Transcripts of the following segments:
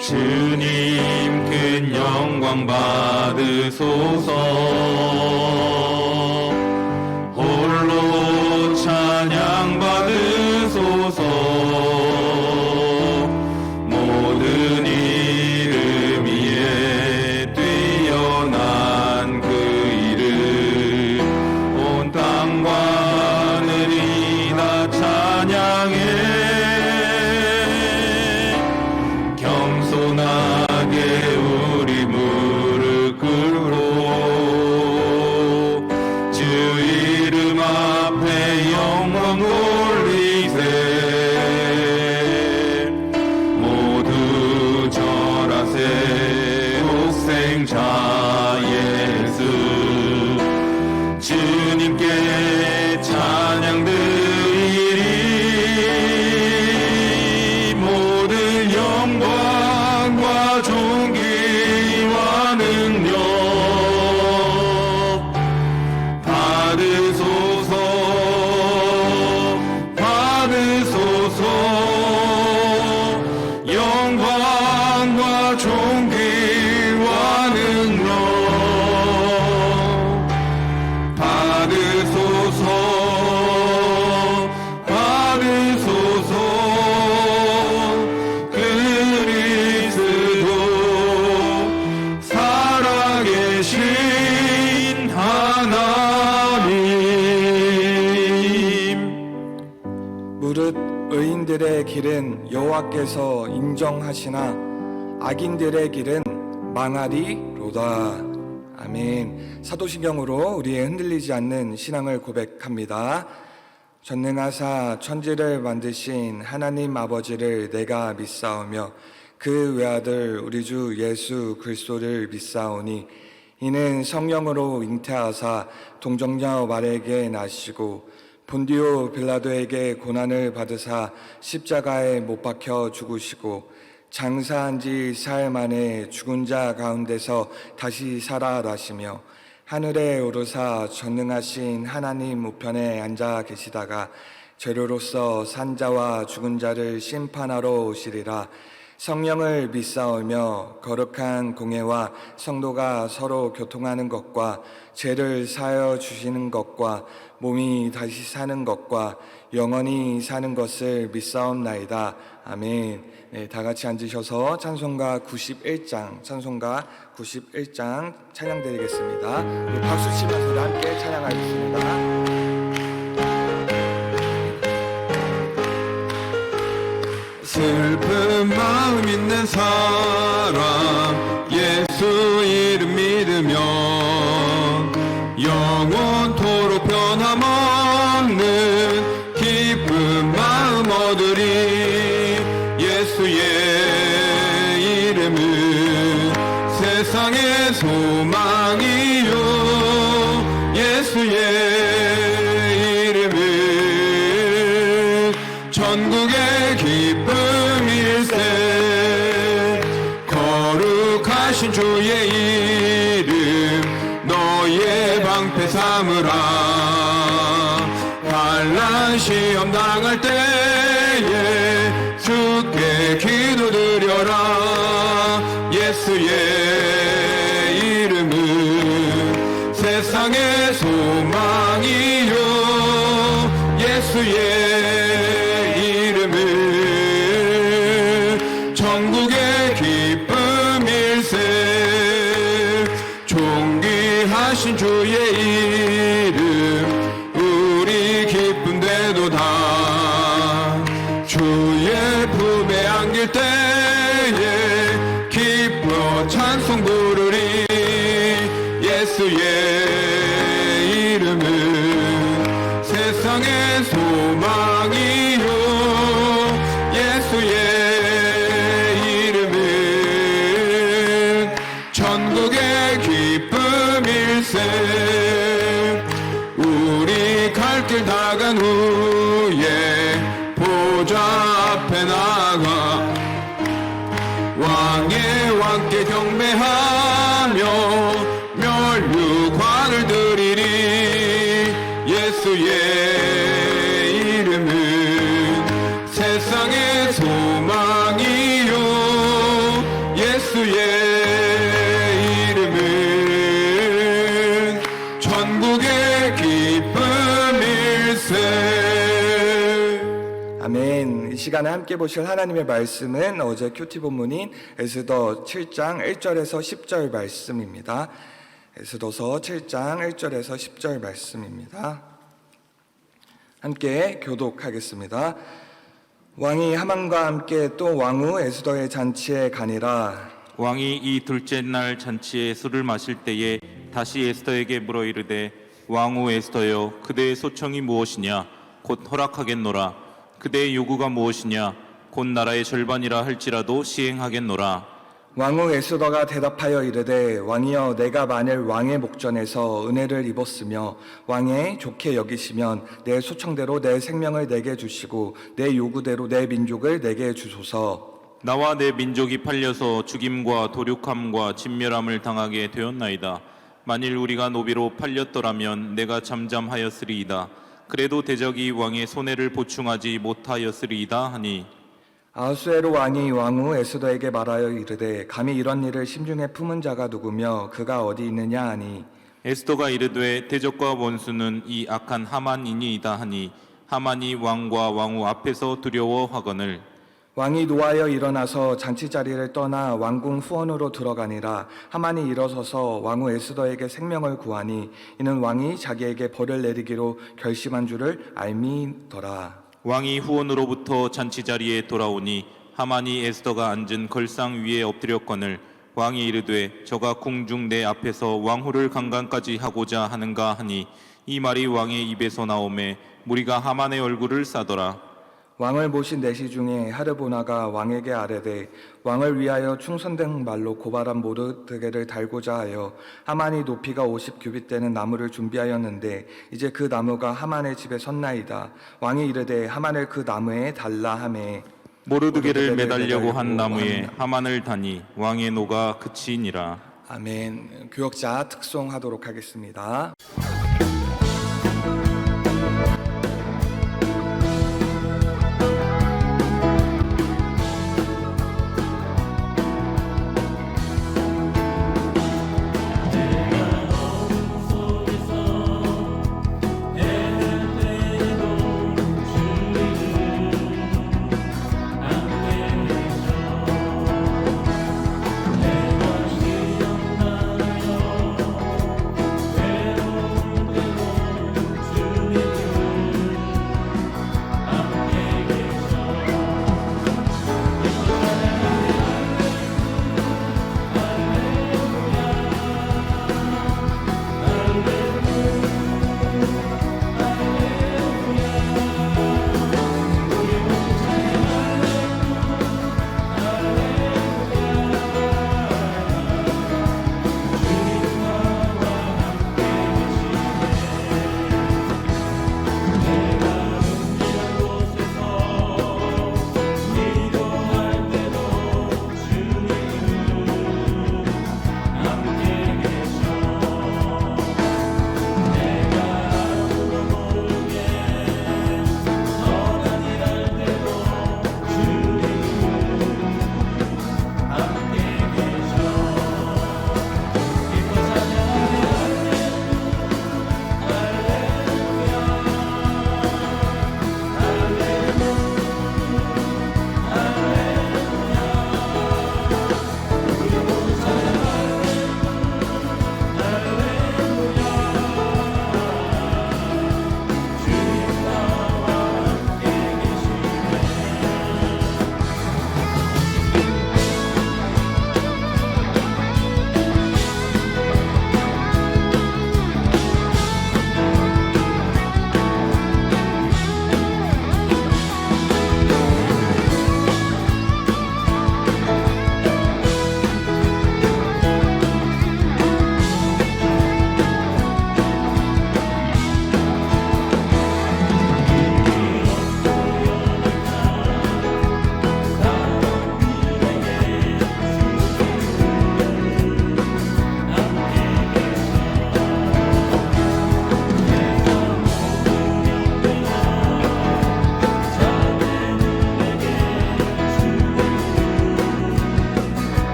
주님 큰 영광 받으소서. 홀로 찬양 받으소서. 모든 이름 위에 뛰어난 그 이름 온 땅과 하늘이 다 찬양해. 겸손하게 우리 무릎 꿇고 주 이름 앞에 영광 올리세. 모두 절하세. 독생자 예수 주님께 찬양 드리리. 모든 영광과 존귀와 능력 받으소서. 받으소서. 영광과 존귀와 능력 받으소서. 받으소서. 그리스도 살아계신 하나님. 무릇 의인들의 길은 여호와께서 인정하시나 악인들의 길은 망하리로다. 아멘. 사도신경으로 우리의 흔들리지 않는 신앙을 고백합니다. 전능하사 천지를 만드신 하나님 아버지를 내가 믿사오며 그 외아들 우리 주 예수 그리스도를 믿사오니 이는 성령으로 잉태하사 동정녀 마리아에게 나시고 본디오 빌라도에게 고난을 받으사 십자가에 못 박혀 죽으시고 장사한 지 사흘 만에 죽은 자 가운데서 다시 살아나시며 하늘에 오르사 전능하신 하나님 우편에 앉아 계시다가 죄로로서 산 자와 죽은 자를 심판하러 오시리라. 성령을 믿사오며 거룩한 공회와 성도가 서로 교통하는 것과 죄를 사하여 주시는 것과 몸이 다시 사는 것과 영원히 사는 것을 믿사옵나이다. 아멘. 네, 다 같이 앉으셔서 찬송가 91장 찬양 드리겠습니다. 네, 박수 치면서 함께 찬양하겠습니다. 슬픈 마음 있는 사람 예수 이름 믿으면 영원토록 변함없는 기쁜 마음 얻으리. 예수의 이름은 세상의 소망이요. 예수의 이름은 전국의 기쁨일세. 거룩하신 주의 이름 너의 방패 삼으라. 환난 시험 당할 때에 주께 기도드려라. 예수의 이름은 세상의 소망이요. 예수의 이름은 전국의 기쁨일세. 존귀하신 주의 이름 우리 기쁜데도다. 주의 품에 안길 때에 기뻐 찬송 부르리. 예수의 이름은 세상의 소망이요. 예수의 이름은 전국의 기쁨일세. 우리 갈 길 다 간 후에 보좌 앞에 나가 왕의 왕께 경배하며 멸류관을 드리리. 예수의 이름은 세상의 소망이요. 시간에 함께 보실 하나님의 말씀은 어제 큐티 본문인 에스더 7장 1절에서 10절 말씀입니다. 에스더서 7장 1절에서 10절 말씀입니다. 함께 교독하겠습니다. 왕이 하만과 함께 또 왕후 에스더의 잔치에 가니라. 왕이 이 둘째 날 잔치에 술을 마실 때에 다시 에스더에게 물어 이르되 왕후 에스더여 그대의 소청이 무엇이냐 곧 허락하겠노라. 그대의 요구가 무엇이냐 곧 나라의 절반이라 할지라도 시행하겠노라. 왕후 에스더가 대답하여 이르되 왕이여 내가 만일 왕의 목전에서 은혜를 입었으며 왕의 좋게 여기시면 내 소청대로 내 생명을 내게 주시고 내 요구대로 내 민족을 내게 주소서. 나와 내 민족이 팔려서 죽임과 도륙함과 진멸함을 당하게 되었나이다. 만일 우리가 노비로 팔렸더라면 내가 잠잠하였으리이다. 그래도 대적이 왕의 손해를 보충하지 못하였으리이다 하니 아하수에로 왕이 왕후 에스더에게 말하여 이르되 감히 이런 일을 심중에 품은 자가 누구며 그가 어디 있느냐 하니 에스더가 이르되 대적과 원수는 이 악한 하만이니이다 하니 하만이 왕과 왕후 앞에서 두려워하거늘 왕이 노하여 일어나서 잔치 자리를 떠나 왕궁 후원으로 들어가니라. 하만이 일어서서 왕후 에스더에게 생명을 구하니 이는 왕이 자기에게 벌을 내리기로 결심한 줄을 알미더라. 왕이 후원으로부터 잔치 자리에 돌아오니 하만이 에스더가 앉은 걸상 위에 엎드렸거늘 왕이 이르되 저가 궁중 내 앞에서 왕후를 강간까지 하고자 하는가 하니 이 말이 왕의 입에서 나오매 무리가 하만의 얼굴을 싸더라. 왕을 모신 내시 중에 하르보나가 왕에게 아뢰되 왕을 위하여 충선된 말로 고발한 모르드게를 달고자 하여 하만이 높이가 50규빗 되는 나무를 준비하였는데 이제 그 나무가 하만의 집에 섰나이다. 왕이 이르되 하만을 그 나무에 달라 하매 모르드게를 매달려고 한 나무에 하만을 다니 왕의 노가 그치니라. 아멘. 교역자 특송하도록 하겠습니다.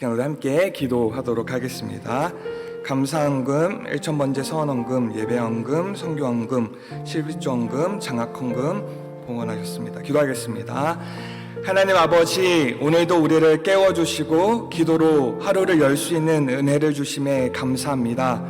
시간 우리 함께 기도하도록 하겠습니다. 감사헌금, 일천번제 서원헌금, 예배헌금, 성교헌금, 실비조헌금, 장학헌금 봉헌하셨습니다. 기도하겠습니다. 하나님 아버지, 오늘도 우리를 깨워주시고 기도로 하루를 열 수 있는 은혜를 주심에 감사합니다.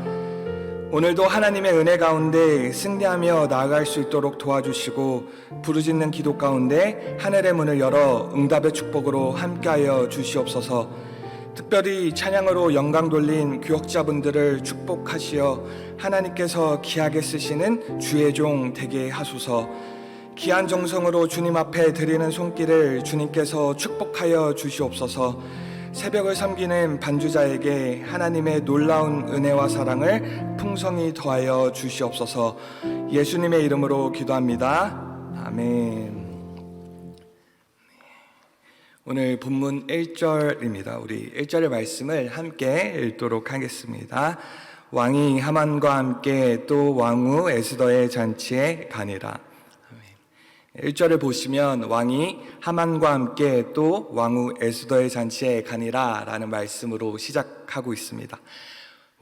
오늘도 하나님의 은혜 가운데 승리하며 나아갈 수 있도록 도와주시고 부르짖는 기도 가운데 하늘의 문을 열어 응답의 축복으로 함께하여 주시옵소서. 특별히 찬양으로 영광 돌린 교역자분들을 축복하시어 하나님께서 귀하게 쓰시는 주의 종 되게 하소서. 귀한 정성으로 주님 앞에 드리는 손길을 주님께서 축복하여 주시옵소서. 새벽을 섬기는 반주자에게 하나님의 놀라운 은혜와 사랑을 풍성히 더하여 주시옵소서. 예수님의 이름으로 기도합니다. 아멘. 오늘 본문 1절입니다. 우리 1절의 말씀을 함께 읽도록 하겠습니다. 왕이 하만과 함께 또 왕후 에스더의 잔치에 가니라. 1절을 보시면 왕이 하만과 함께 또 왕후 에스더의 잔치에 가니라 라는 말씀으로 시작하고 있습니다.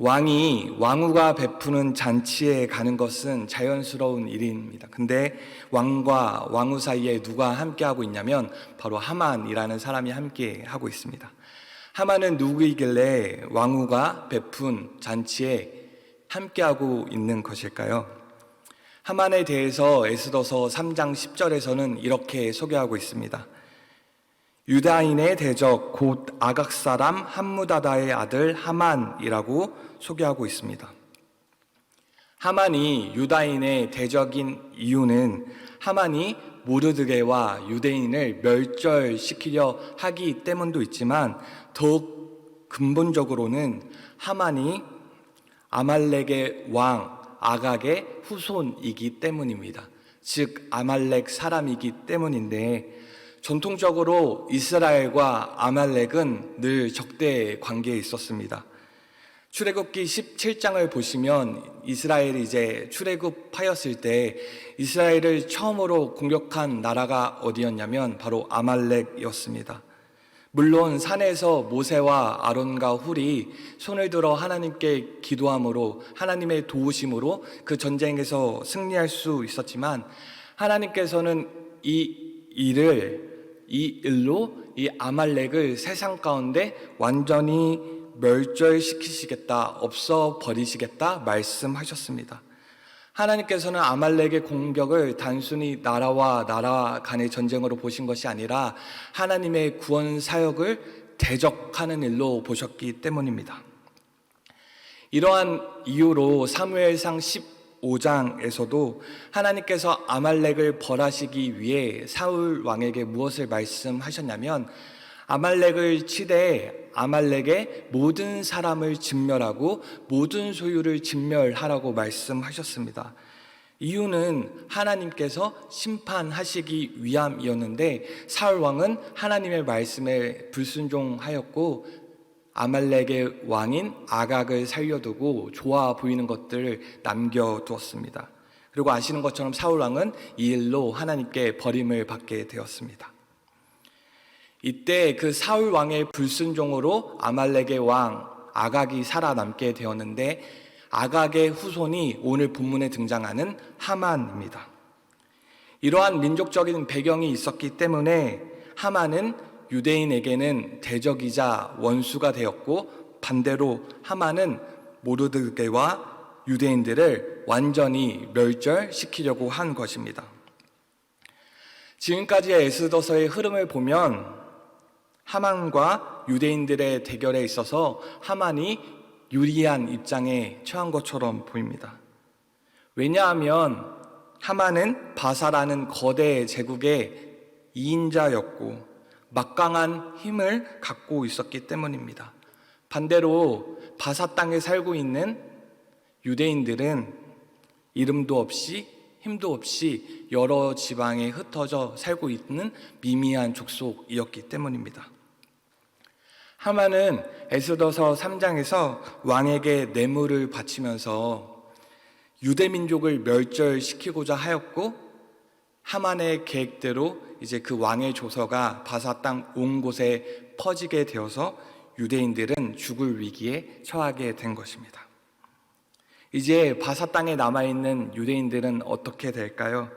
왕후가 베푸는 잔치에 가는 것은 자연스러운 일입니다. 근데 왕과 왕후 사이에 누가 함께하고 있냐면 바로 하만이라는 사람이 함께하고 있습니다. 하만은 누구이길래 왕후가 베푼 잔치에 함께하고 있는 것일까요? 하만에 대해서 에스더서 3장 10절에서는 이렇게 소개하고 있습니다. 유다인의 대적 곧 아각 사람 함무다다의 아들 하만이라고 소개하고 있습니다. 하만이 유다인의 대적인 이유는 하만이 모르드게와 유대인을 멸절시키려 하기 때문도 있지만 더욱 근본적으로는 하만이 아말렉의 왕 아각의 후손이기 때문입니다. 즉 아말렉 사람이기 때문인데 전통적으로 이스라엘과 아말렉은 늘 적대 관계에 있었습니다. 출애굽기 17장을 보시면 이스라엘이 이제 출애굽하였을 때 이스라엘을 처음으로 공격한 나라가 어디였냐면 바로 아말렉이었습니다. 물론 산에서 모세와 아론과 훌이 손을 들어 하나님께 기도함으로 하나님의 도우심으로 그 전쟁에서 승리할 수 있었지만 하나님께서는 이 일로 이 아말렉을 세상 가운데 완전히 멸절시키시겠다, 없어버리시겠다 말씀하셨습니다. 하나님께서는 아말렉의 공격을 단순히 나라와 나라 간의 전쟁으로 보신 것이 아니라 하나님의 구원 사역을 대적하는 일로 보셨기 때문입니다. 이러한 이유로 사무엘상 15장에서도 하나님께서 아말렉을 벌하시기 위해 사울 왕에게 무엇을 말씀하셨냐면 아말렉을 치되 아말렉의 모든 사람을 진멸하고 모든 소유를 진멸하라고 말씀하셨습니다. 이유는 하나님께서 심판하시기 위함이었는데 사울 왕은 하나님의 말씀에 불순종하였고 아말렉의 왕인 아각을 살려두고 좋아 보이는 것들을 남겨두었습니다. 그리고 아시는 것처럼 사울 왕은 이 일로 하나님께 버림을 받게 되었습니다. 이때 그 사울 왕의 불순종으로 아말렉의 왕 아각이 살아남게 되었는데 아각의 후손이 오늘 본문에 등장하는 하만입니다. 이러한 민족적인 배경이 있었기 때문에 하만은 유대인에게는 대적이자 원수가 되었고 반대로 하만은 모르드게와 유대인들을 완전히 멸절시키려고 한 것입니다. 지금까지의 에스더서의 흐름을 보면 하만과 유대인들의 대결에 있어서 하만이 유리한 입장에 처한 것처럼 보입니다. 왜냐하면 하만은 바사라는 거대 제국의 2인자였고 막강한 힘을 갖고 있었기 때문입니다. 반대로 바사 땅에 살고 있는 유대인들은 이름도 없이 힘도 없이 여러 지방에 흩어져 살고 있는 미미한 족속이었기 때문입니다. 하만은 에스더서 3장에서 왕에게 뇌물을 바치면서 유대 민족을 멸절시키고자 하였고 하만의 계획대로 이제 그 왕의 조서가 바사 땅 온 곳에 퍼지게 되어서 유대인들은 죽을 위기에 처하게 된 것입니다. 이제 바사 땅에 남아있는 유대인들은 어떻게 될까요?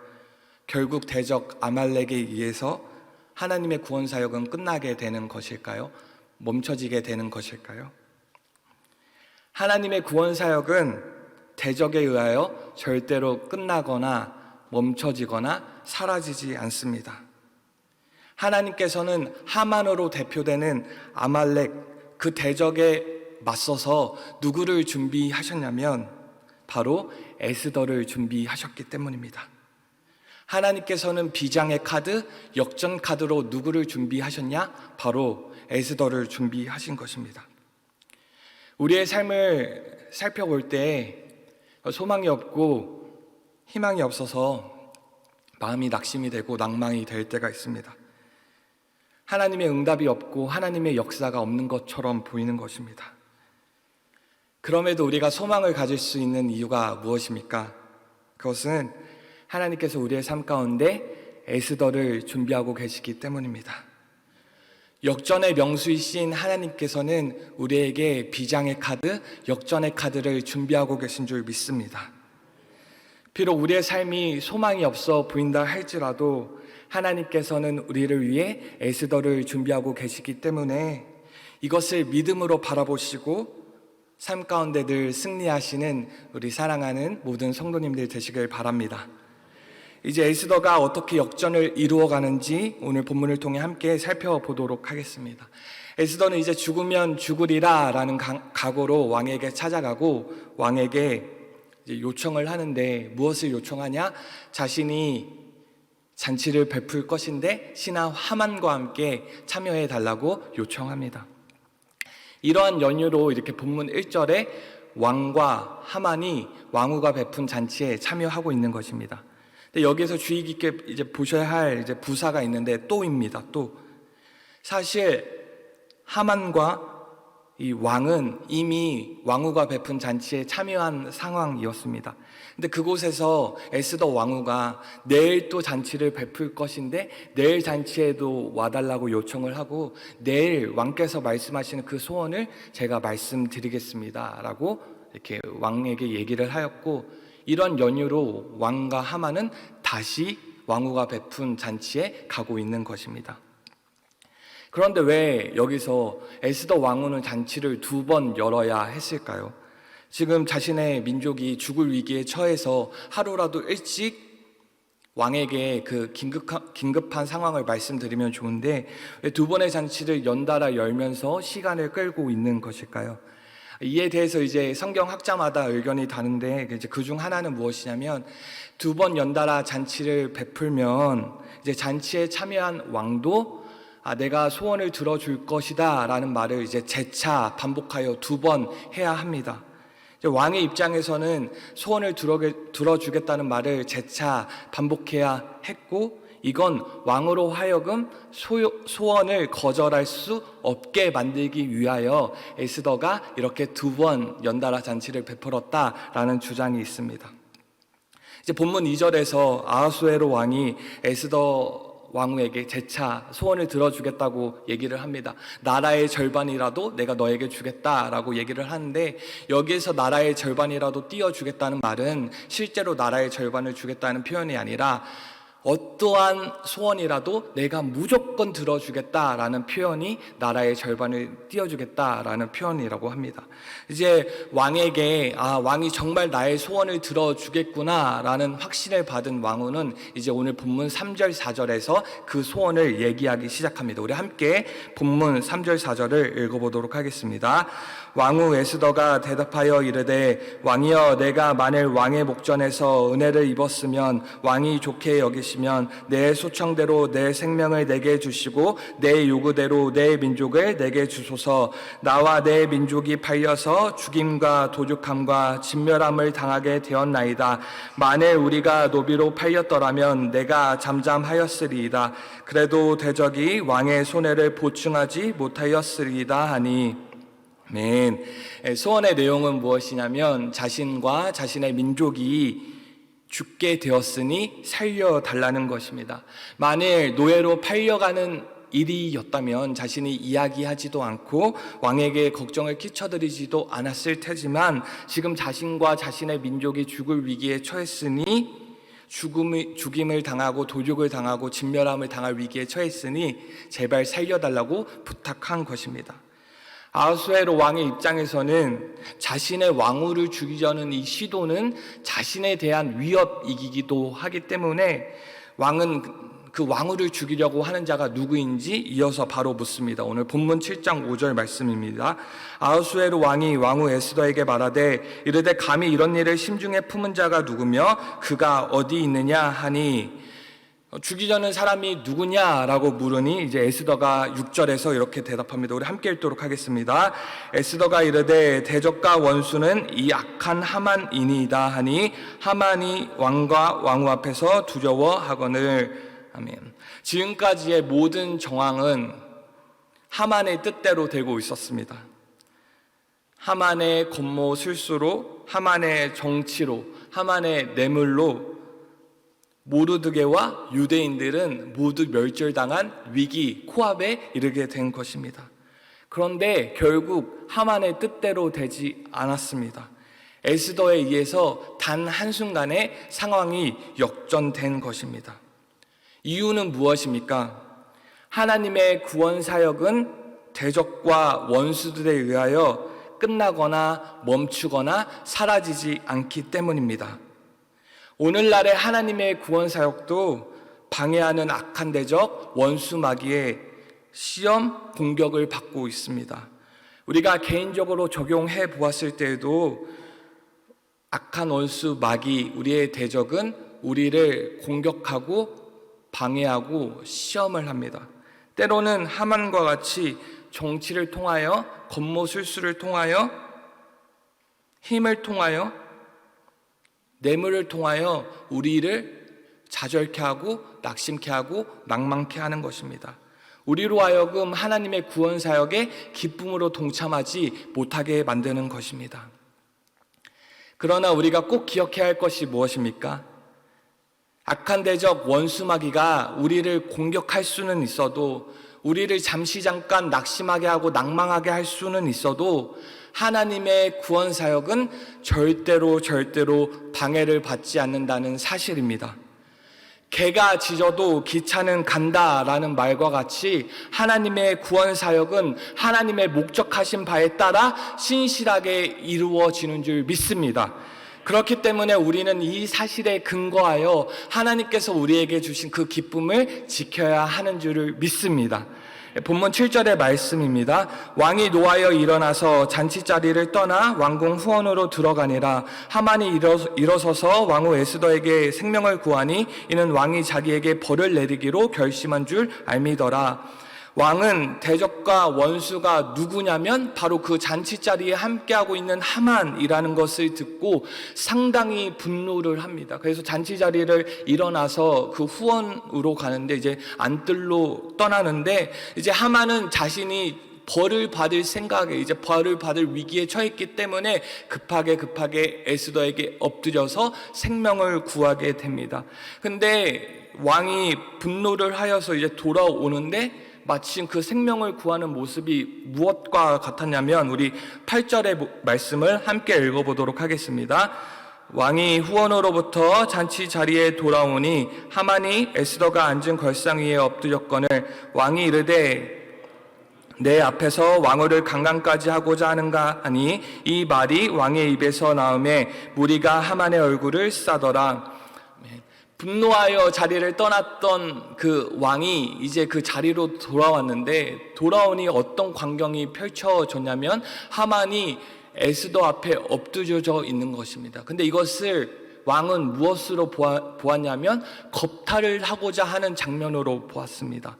결국 대적 아말렉에 의해서 하나님의 구원 사역은 끝나게 되는 것일까요? 멈춰지게 되는 것일까요? 하나님의 구원 사역은 대적에 의하여 절대로 끝나거나 멈춰지거나 사라지지 않습니다. 하나님께서는 하만으로 대표되는 아말렉 그 대적에 맞서서 누구를 준비하셨냐면 바로 에스더를 준비하셨기 때문입니다. 하나님께서는 비장의 카드, 역전 카드로 누구를 준비하셨냐? 바로 에스더를 준비하신 것입니다. 우리의 삶을 살펴볼 때 소망이 없고 희망이 없어서 마음이 낙심이 되고 낭망이 될 때가 있습니다. 하나님의 응답이 없고 하나님의 역사가 없는 것처럼 보이는 것입니다. 그럼에도 우리가 소망을 가질 수 있는 이유가 무엇입니까? 그것은 하나님께서 우리의 삶 가운데 에스더를 준비하고 계시기 때문입니다. 역전의 명수이신 하나님께서는 우리에게 비장의 카드, 역전의 카드를 준비하고 계신 줄 믿습니다. 비록 우리의 삶이 소망이 없어 보인다 할지라도 하나님께서는 우리를 위해 에스더를 준비하고 계시기 때문에 이것을 믿음으로 바라보시고 삶 가운데 늘 승리하시는 우리 사랑하는 모든 성도님들 되시길 바랍니다. 이제 에스더가 어떻게 역전을 이루어가는지 오늘 본문을 통해 함께 살펴보도록 하겠습니다. 에스더는 이제 죽으면 죽으리라 라는 각오로 왕에게 찾아가고 왕에게 이제 요청을 하는데 무엇을 요청하냐? 자신이 잔치를 베풀 것인데 신하 하만과 함께 참여해 달라고 요청합니다. 이러한 연유로 이렇게 본문 1절에 왕과 하만이 왕후가 베푼 잔치에 참여하고 있는 것입니다. 근데 여기에서 주의 깊게 이제 보셔야 할 이제 부사가 있는데 또입니다. 또 사실 하만과 이 왕은 이미 왕후가 베푼 잔치에 참여한 상황이었습니다. 근데 그곳에서 에스더 왕후가 내일 또 잔치를 베풀 것인데 내일 잔치에도 와달라고 요청을 하고 내일 왕께서 말씀하시는 그 소원을 제가 말씀드리겠습니다 라고 이렇게 왕에게 얘기를 하였고, 이런 연유로 왕과 하만은 다시 왕후가 베푼 잔치에 가고 있는 것입니다. 그런데 왜 여기서 에스더 왕후는 잔치를 2번 열어야 했을까요? 지금 자신의 민족이 죽을 위기에 처해서 하루라도 일찍 왕에게 그 긴급한 상황을 말씀드리면 좋은데 왜 2번의 잔치를 연달아 열면서 시간을 끌고 있는 것일까요? 이에 대해서 이제 성경 학자마다 의견이 다른데 이제 그중 하나는 무엇이냐면 2번 연달아 잔치를 베풀면 이제 잔치에 참여한 왕도 내가 소원을 들어줄 것이다 라는 말을 이제 재차 반복하여 2번 해야 합니다. 왕의 입장에서는 소원을 들어주겠다는 말을 재차 반복해야 했고, 이건 왕으로 하여금 소원을 거절할 수 없게 만들기 위하여 에스더가 이렇게 2번 연달아 잔치를 베풀었다라는 주장이 있습니다. 이제 본문 2절에서 아하수에로 왕이 에스더 왕후에게 재차 소원을 들어주겠다고 얘기를 합니다. 나라의 절반이라도 내가 너에게 주겠다라고 얘기를 하는데, 여기에서 나라의 절반이라도 띄워주겠다는 말은 실제로 나라의 절반을 주겠다는 표현이 아니라 어떠한 소원이라도 내가 무조건 들어주겠다라는 표현이 나라의 절반을 띄워주겠다라는 표현이라고 합니다. 이제 왕에게 왕이 정말 나의 소원을 들어주겠구나라는 확신을 받은 왕후는 이제 오늘 본문 3절 4절에서 그 소원을 얘기하기 시작합니다. 우리 함께 본문 3절 4절을 읽어보도록 하겠습니다. 왕후 에스더가 대답하여 이르되 왕이여, 내가 만일 왕의 목전에서 은혜를 입었으면 왕이 좋게 여기시면 내 소청대로 내 생명을 내게 주시고 내 요구대로 내 민족을 내게 주소서. 나와 내 민족이 팔려서 죽임과 도륙함과 진멸함을 당하게 되었나이다. 만일 우리가 노비로 팔렸더라면 내가 잠잠하였으리이다. 그래도 대적이 왕의 손해를 보충하지 못하였으리이다 하니. 아멘. 소원의 내용은 무엇이냐면 자신과 자신의 민족이 죽게 되었으니 살려달라는 것입니다. 만일 노예로 팔려가는 일이었다면 자신이 이야기하지도 않고 왕에게 걱정을 끼쳐드리지도 않았을 테지만 지금 자신과 자신의 민족이 죽을 위기에 처했으니 죽임을 당하고 도륙을 당하고 진멸함을 당할 위기에 처했으니 제발 살려달라고 부탁한 것입니다. 아하수에로 왕의 입장에서는 자신의 왕후를 죽이려는 이 시도는 자신에 대한 위협이기도 하기 때문에 왕은 그 왕후를 죽이려고 하는 자가 누구인지 이어서 바로 묻습니다. 오늘 본문 7장 5절 말씀입니다. 아하수에로 왕이 왕후 에스더에게 말하되 이르되 감히 이런 일을 심중에 품은 자가 누구며 그가 어디 있느냐 하니 죽이려는 사람이 누구냐라고 물으니 이제 에스더가 6절에서 이렇게 대답합니다. 우리 함께 읽도록 하겠습니다. 에스더가 이르되 대적과 원수는 이 악한 하만이니이다 하니 하만이 왕과 왕후 앞에서 두려워하거늘. 아멘. 지금까지의 모든 정황은 하만의 뜻대로 되고 있었습니다. 하만의 권모 술수로, 하만의 정치로, 하만의 뇌물로 모르드게와 유대인들은 모두 멸절당한 위기, 코앞에 이르게 된 것입니다. 그런데 결국 하만의 뜻대로 되지 않았습니다. 에스더에 의해서 단 한순간에 상황이 역전된 것입니다. 이유는 무엇입니까? 하나님의 구원 사역은 대적과 원수들에 의하여 끝나거나 멈추거나 사라지지 않기 때문입니다. 오늘날의 하나님의 구원 사역도 방해하는 악한 대적, 원수 마귀의 시험, 공격을 받고 있습니다. 우리가 개인적으로 적용해 보았을 때에도 악한 원수 마귀, 우리의 대적은 우리를 공격하고 방해하고 시험을 합니다. 때로는 하만과 같이 정치를 통하여, 권모술수를 통하여, 힘을 통하여, 뇌물을 통하여 우리를 좌절케 하고 낙심케 하고 낭망케 하는 것입니다. 우리로 하여금 하나님의 구원 사역에 기쁨으로 동참하지 못하게 만드는 것입니다. 그러나 우리가 꼭 기억해야 할 것이 무엇입니까? 악한 대적 원수마귀가 우리를 공격할 수는 있어도, 우리를 잠시 잠깐 낙심하게 하고 낭망하게 할 수는 있어도 하나님의 구원 사역은 절대로 방해를 받지 않는다는 사실입니다. 개가 짖어도 기차는 간다라는 말과 같이 하나님의 구원 사역은 하나님의 목적하신 바에 따라 신실하게 이루어지는 줄 믿습니다. 그렇기 때문에 우리는 이 사실에 근거하여 하나님께서 우리에게 주신 그 기쁨을 지켜야 하는 줄을 믿습니다. 본문 7절의 말씀입니다. 왕이 노하여 일어나서 잔치자리를 떠나 왕궁 후원으로 들어가니라. 하만이 일어서서 왕후 에스더에게 생명을 구하니 이는 왕이 자기에게 벌을 내리기로 결심한 줄 알미더라. 왕은 대적과 원수가 누구냐면 바로 그 잔치자리에 함께하고 있는 하만이라는 것을 듣고 상당히 분노를 합니다. 그래서 잔치자리를 일어나서 그 후원으로 가는데 이제 안뜰로 떠나는데 이제 하만은 자신이 벌을 받을 생각에 이제 벌을 받을 위기에 처했기 때문에 급하게 에스더에게 엎드려서 생명을 구하게 됩니다. 근데 왕이 분노를 하여서 이제 돌아오는데 마침 그 생명을 구하는 모습이 무엇과 같았냐면 우리 8절의 말씀을 함께 읽어보도록 하겠습니다. 왕이 후원으로부터 잔치 자리에 돌아오니 하만이 에스더가 앉은 걸상 위에 엎드렸거늘 왕이 이르되 내 앞에서 왕후를 강간까지 하고자 하는가 하니 이 말이 왕의 입에서 나오매 무리가 하만의 얼굴을 싸더라. 분노하여 자리를 떠났던 그 왕이 이제 그 자리로 돌아왔는데 돌아오니 어떤 광경이 펼쳐졌냐면 하만이 에스더 앞에 엎드려져 있는 것입니다. 근데 이것을 왕은 무엇으로 보았냐면 겁탈을 하고자 하는 장면으로 보았습니다.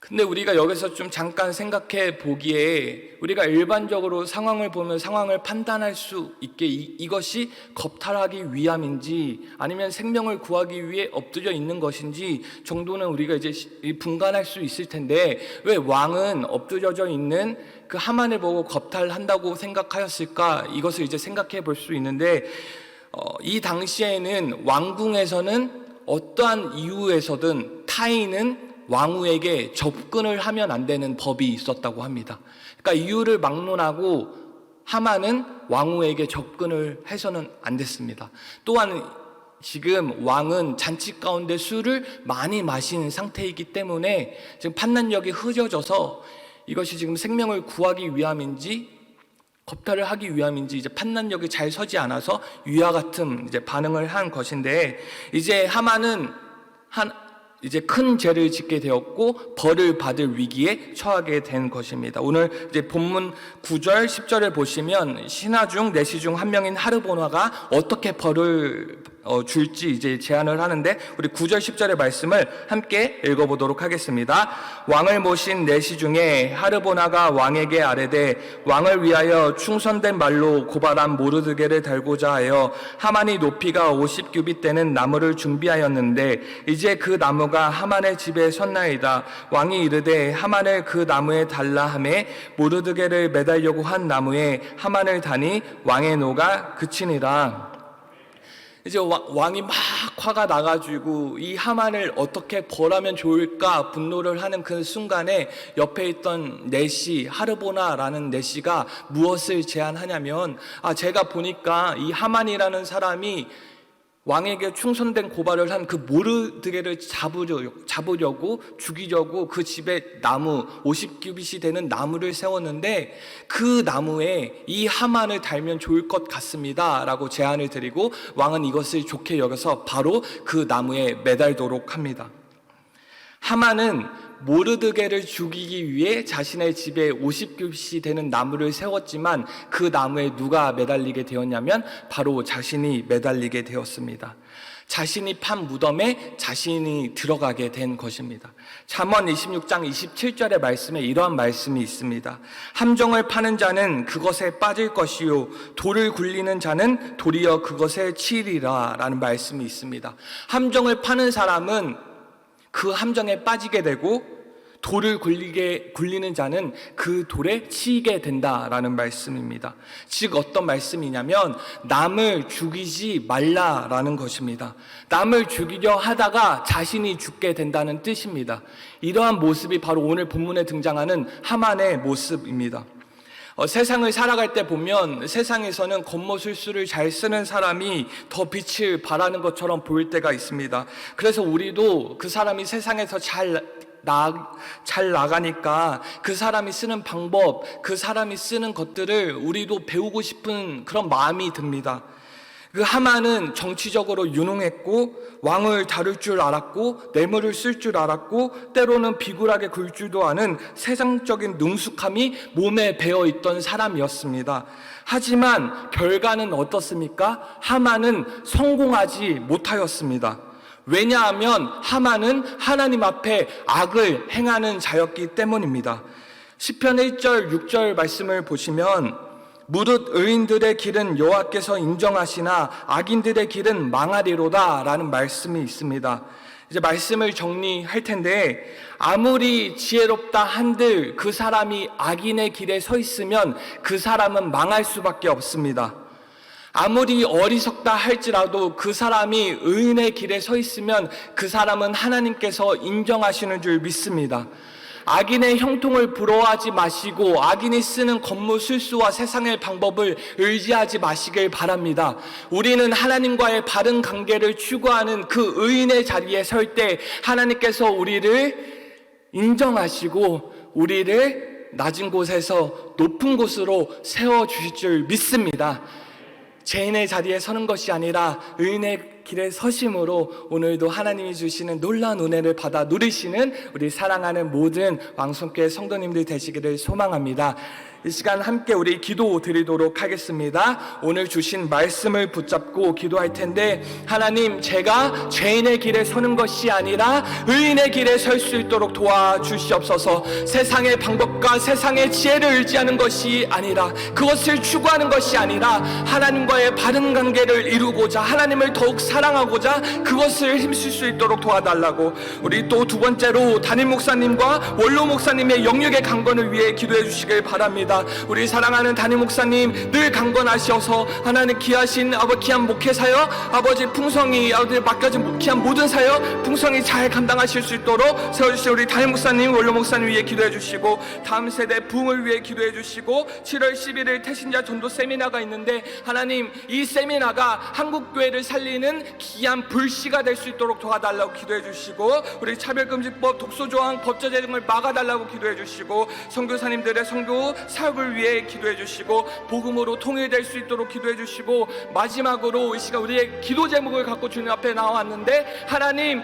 근데 우리가 여기서 좀 잠깐 생각해 보기에 우리가 일반적으로 상황을 보면 상황을 판단할 수 있게 이것이 겁탈하기 위함인지 아니면 생명을 구하기 위해 엎드려 있는 것인지 정도는 우리가 이제 분간할 수 있을 텐데 왜 왕은 엎드려져 있는 그 하만을 보고 겁탈한다고 생각하였을까? 이것을 이제 생각해 볼 수 있는데 이 당시에는 왕궁에서는 어떠한 이유에서든 타인은 왕후에게 접근을 하면 안 되는 법이 있었다고 합니다. 그러니까 이유를 막론하고 하만은 왕후에게 접근을 해서는 안 됐습니다. 또한 지금 왕은 잔치 가운데 술을 많이 마신 상태이기 때문에 지금 판단력이 흐려져서 이것이 지금 생명을 구하기 위함인지 겁탈을 하기 위함인지 이제 판단력이 잘 서지 않아서 위와 같은 이제 반응을 한 것인데, 이제 하만은 이제 큰 죄를 짓게 되었고 벌을 받을 위기에 처하게 된 것입니다. 오늘 이제 본문 9절 10절을 보시면 신하 중 내시 중 한 명인 하르보나가 어떻게 벌을 줄지 이제 제안을 하는데, 우리 9절 10절의 말씀을 함께 읽어보도록 하겠습니다. 왕을 모신 내시 중에 하르보나가 왕에게 아뢰되 왕을 위하여 충선된 말로 고발한 모르드게를 달고자 하여 하만이 높이가 50규빗 되는 나무를 준비하였는데 이제 그 나무가 하만의 집에 섰나이다. 왕이 이르되 하만을 그 나무에 달라 하매 모르드게를 매달려고 한 나무에 하만을 다니 왕의 노가 그치니라. 이제 왕이 막 화가 나가지고 이 하만을 어떻게 벌하면 좋을까 분노를 하는 그 순간에 옆에 있던 내시, 하르보나라는 내시가 무엇을 제안하냐면, 제가 보니까 이 하만이라는 사람이 왕에게 충선된 고발을 한 그 모르드게를 잡으려고 죽이려고 그 집에 나무 50규빗이 되는 나무를 세웠는데 그 나무에 이 하만을 달면 좋을 것 같습니다 라고 제안을 드리고 왕은 이것을 좋게 여겨서 바로 그 나무에 매달도록 합니다. 하만은 모르드게를 죽이기 위해 자신의 집에 50규빗이 되는 나무를 세웠지만 그 나무에 누가 매달리게 되었냐면 바로 자신이 매달리게 되었습니다. 자신이 판 무덤에 자신이 들어가게 된 것입니다. 잠언 26장 27절의 말씀에 이러한 말씀이 있습니다. 함정을 파는 자는 그것에 빠질 것이요 돌을 굴리는 자는 도리어 그것에 치리라 라는 말씀이 있습니다. 함정을 파는 사람은 그 함정에 빠지게 되고 돌을 굴리는 자는 그 돌에 치이게 된다라는 말씀입니다. 즉 어떤 말씀이냐면 남을 죽이지 말라라는 것입니다. 남을 죽이려 하다가 자신이 죽게 된다는 뜻입니다. 이러한 모습이 바로 오늘 본문에 등장하는 하만의 모습입니다. 세상을 살아갈 때 보면 세상에서는 겉모술수를 잘 쓰는 사람이 더 빛을 발하는 것처럼 보일 때가 있습니다. 그래서 우리도 그 사람이 세상에서 잘 나가니까 그 사람이 쓰는 방법, 그 사람이 쓰는 것들을 우리도 배우고 싶은 그런 마음이 듭니다. 그 하만은 정치적으로 유능했고 왕을 다룰 줄 알았고 뇌물을 쓸 줄 알았고 때로는 비굴하게 굴 줄도 아는 세상적인 능숙함이 몸에 배어있던 사람이었습니다. 하지만 결과는 어떻습니까? 하만은 성공하지 못하였습니다. 왜냐하면 하만은 하나님 앞에 악을 행하는 자였기 때문입니다. 시편 1절 6절 말씀을 보시면 무릇 의인들의 길은 여호와께서 인정하시나 악인들의 길은 망하리로다 라는 말씀이 있습니다. 이제 말씀을 정리할 텐데, 아무리 지혜롭다 한들 그 사람이 악인의 길에 서 있으면 그 사람은 망할 수밖에 없습니다. 아무리 어리석다 할지라도 그 사람이 의인의 길에 서 있으면 그 사람은 하나님께서 인정하시는 줄 믿습니다. 악인의 형통을 부러워하지 마시고 악인이 쓰는 겉모술수와 세상의 방법을 의지하지 마시길 바랍니다. 우리는 하나님과의 바른 관계를 추구하는 그 의인의 자리에 설 때 하나님께서 우리를 인정하시고 우리를 낮은 곳에서 높은 곳으로 세워주실 줄 믿습니다. 죄인의 자리에 서는 것이 아니라 의인의 길에 서심으로 오늘도 하나님이 주시는 놀라운 은혜를 받아 누리시는 우리 사랑하는 모든 왕성교회 성도님들 되시기를 소망합니다. 이 시간 함께 우리 기도 드리도록 하겠습니다. 오늘 주신 말씀을 붙잡고 기도할 텐데, 하나님, 제가 죄인의 길에 서는 것이 아니라 의인의 길에 설 수 있도록 도와주시옵소서. 세상의 방법과 세상의 지혜를 의지하는 것이 아니라, 그것을 추구하는 것이 아니라 하나님과의 바른 관계를 이루고자, 하나님을 더욱 사랑하고자 그것을 힘쓸 수 있도록 도와달라고, 우리 또 두 번째로 담임 목사님과 원로 목사님의 영육의 강건을 위해 기도해 주시길 바랍니다. 우리 사랑하는 담임 목사님 늘 강건하셔서 하나님 귀한 목회 사역, 아버지 풍성히 아버지 맡겨진 귀한 모든 사역 풍성히 잘 감당하실 수 있도록 세워주시고, 우리 담임 목사님 원로 목사님 위해 기도해 주시고, 다음 세대 부흥을 위해 기도해 주시고, 7월 11일 태신자 전도 세미나가 있는데 하나님 이 세미나가 한국교회를 살리는 귀한 불씨가 될 수 있도록 도와달라고 기도해 주시고, 우리 차별금지법 독소조항 법제 제정을 막아달라고 기도해 주시고, 선교사님들의 선교 사역을 위해 기도해 주시고, 복음으로 통일될 수 있도록 기도해 주시고, 마지막으로 이 시간 우리의 기도 제목을 갖고 주님 앞에 나왔는데 하나님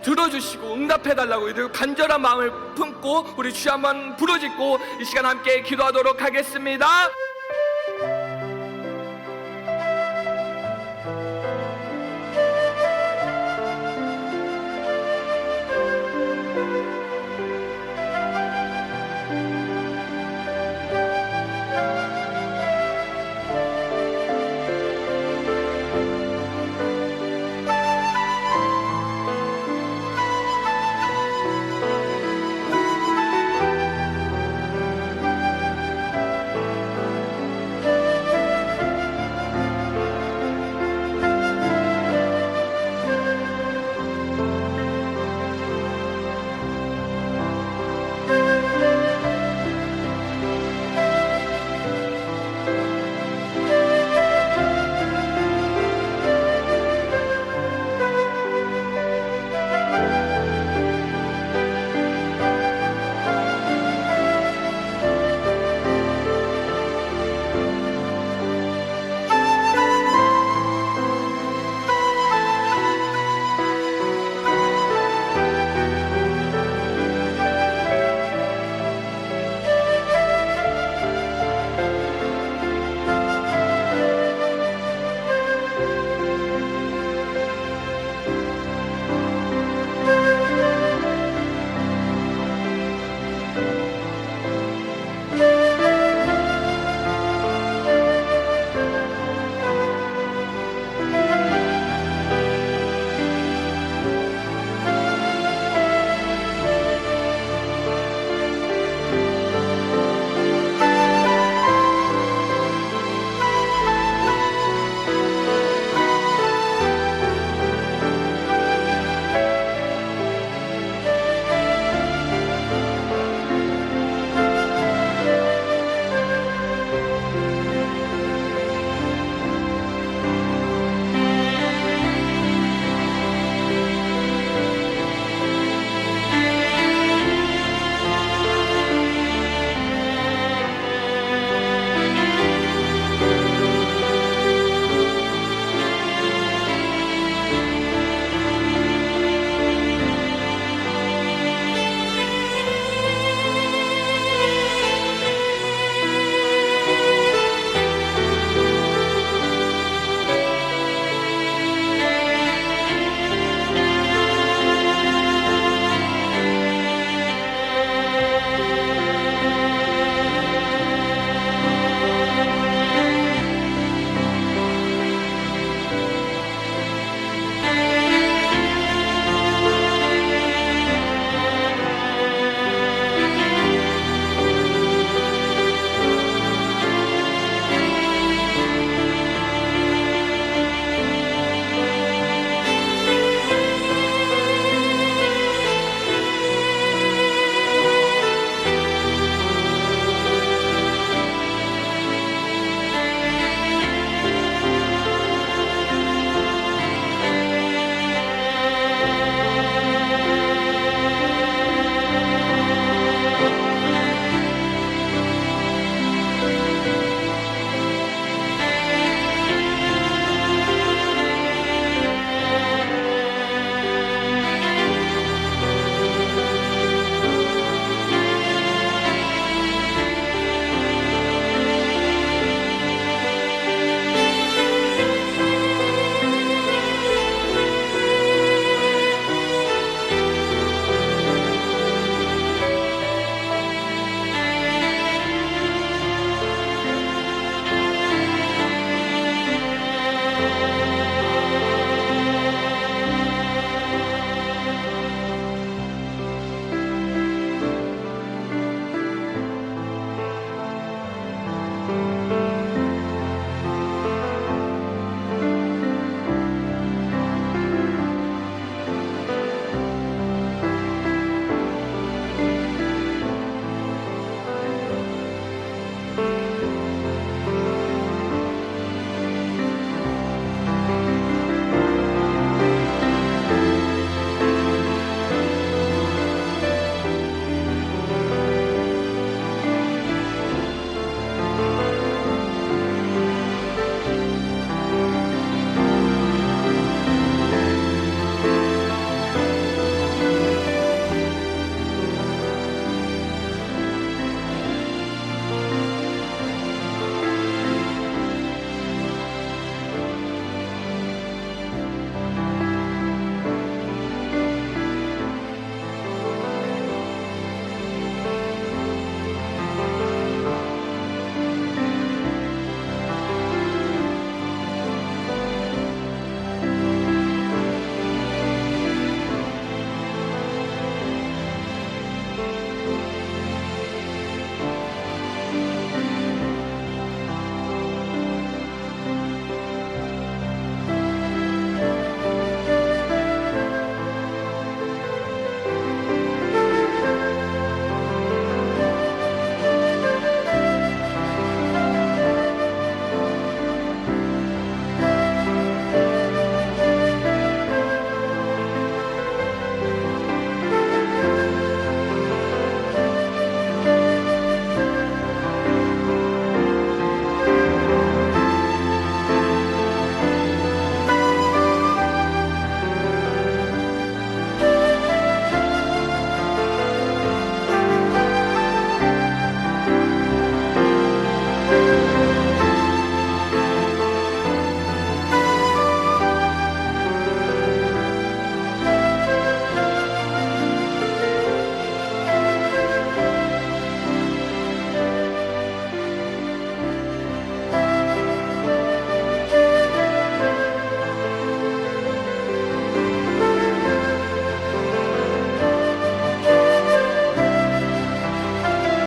들어주시고 응답해달라고 이들 간절한 마음을 품고 우리 주여 한번 부르짖고 이 시간 함께 기도하도록 하겠습니다.